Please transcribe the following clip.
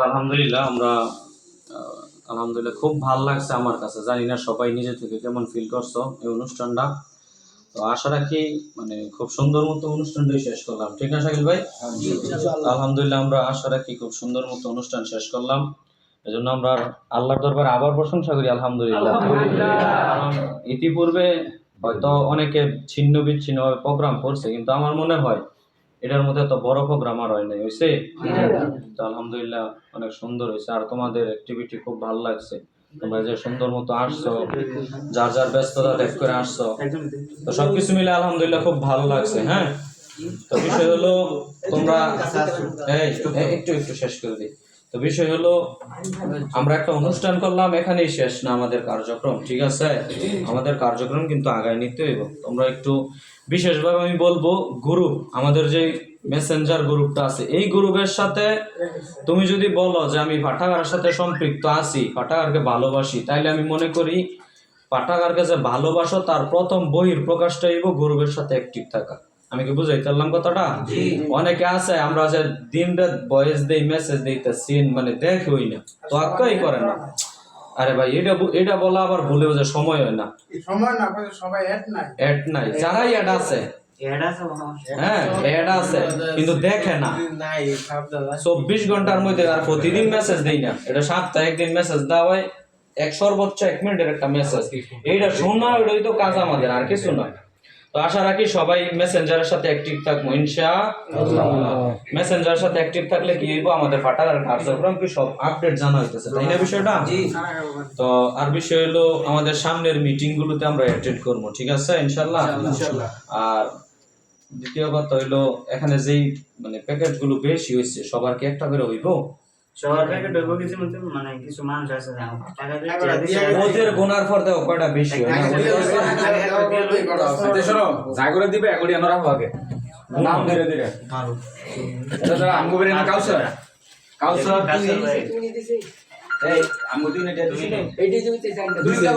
আলহামদুলিল্লাহ আমরা আলহামদুলিল্লাহ খুব ভালো লাগছে আমার কাছে। জানি না সবাই নিজে থেকে কেমন ফিল করছো এই অনুষ্ঠানটা। তো আশা রাখি মানে খুব সুন্দর মতো অনুষ্ঠানটা শেষ করলাম, ঠিক না শাকিল ভাই? আলহামদুলিল্লাহ আমরা আশা রাখি খুব সুন্দর মতো অনুষ্ঠান শেষ করলাম। এজন্য আমরা আল্লাহর দরবারে আবার প্রশংসা করি আলহামদুলিল্লাহ। কারণ ইতিপূর্বে হয়তো অনেকে ছিন্ন বিচ্ছিন্ন প্রোগ্রাম করছে, কিন্তু আমার মনে হয় এটার মধ্যে তো বড় প্রোগ্রাম আর হয় নাই, হয়েছে? তো আলহামদুলিল্লাহ অনেক সুন্দর হয়েছে। আর তোমাদের অ্যাক্টিভিটি খুব ভালো লাগছে, তোমরা যে সুন্দর মতো আসছো, যার যার ব্যস্ততা ত্যাগ করে আসছো, তো সবকিছু মিলে আলহামদুলিল্লাহ খুব ভালো লাগছে। হ্যাঁ, তো বিষয় হলো তোমরা একটু একটু শেষ করে দিই। তো বিষয় হলো আমরা একটা অনুষ্ঠান করলাম, এখানেই শেষ না আমাদের কার্যক্রম, ঠিক আছে? আমাদের কার্যক্রম কিন্তু আগায় নিতে হইব। তোমরা একটু বিশেষভাবে আমি বলবো, গ্রুপ আমাদের যে মেসেঞ্জার গ্রুপটা আছে, এই গ্রুপের সাথে তুমি যদি বলো যে আমি পাঠাগারের সাথে সম্পৃক্ত আছি, পাঠাগারকে ভালোবাসি, তাইলে আমি মনে করি পাঠাগারকে যে ভালোবাসো তার প্রথম বহির প্রকাশটা হইব গ্রুপের সাথে অ্যাক্টিভ থাকা। আমি কি বুঝাইতে পারলাম কথাটা? অনেকে আছে আমরা যে দিন রাত ভয়েস দেই, মেসেজ দিতে সিন মানে দেখই না, তো আক্কাই করে না। আরে ভাই এটা বলা আবার ভুলেও যে সময় হয় না, সবাই অ্যাড নাই, যারাই অ্যাড আছে হ্যাঁ অ্যাড আছে কিন্তু দেখে না। 24 ঘন্টার মধ্যে আর প্রতিদিন মেসেজ দেই না, এটা সপ্তাহে একদিন মেসেজ দেওয়া হয়, এক সর্বোচ্চ 1 মিনিটের একটা মেসেজ। এইটা শোনা ওইটাই তো কাজ আমাদের, আর কিছু নয়। তো আশা রাখি সবাই মেসেঞ্জারের সাথে অ্যাক্টিভ থাকবো ইনশাআল্লাহ। মেসেঞ্জারের সাথে অ্যাক্টিভ থাকলে কি হইব, আমাদের পাঠাগার কার্যক্রম কি সব আপডেট জানা হইতেছে, তাই না বিষয়টা? তো আর বিষয় হলো আমাদের সামনের মিটিং গুলোতে আমরা অ্যাটেন্ড করবো, ঠিক আছে ইনশাআল্লাহ। আর দ্বিতীয় কথা হইলো এখানে যেই মানে প্যাকেজ গুলো বেশি হয়েছে, সবার কি একটা করে হইব? সবার প্যাকেট হইব কিছু মানে কিছু মানুষ আছে টাকা দিয়ে ওদের গোনার পর দাও কয়টা বেশি হয় না? শোনো যা করে দিবে এগুলি আমরা রাখবো আগে নাম ধীরে ধীরে মারো এটা আমগো বেরে না কাউসার এই আমগো দিন এটা দিছিল এইটাই যদি চাই দুইটা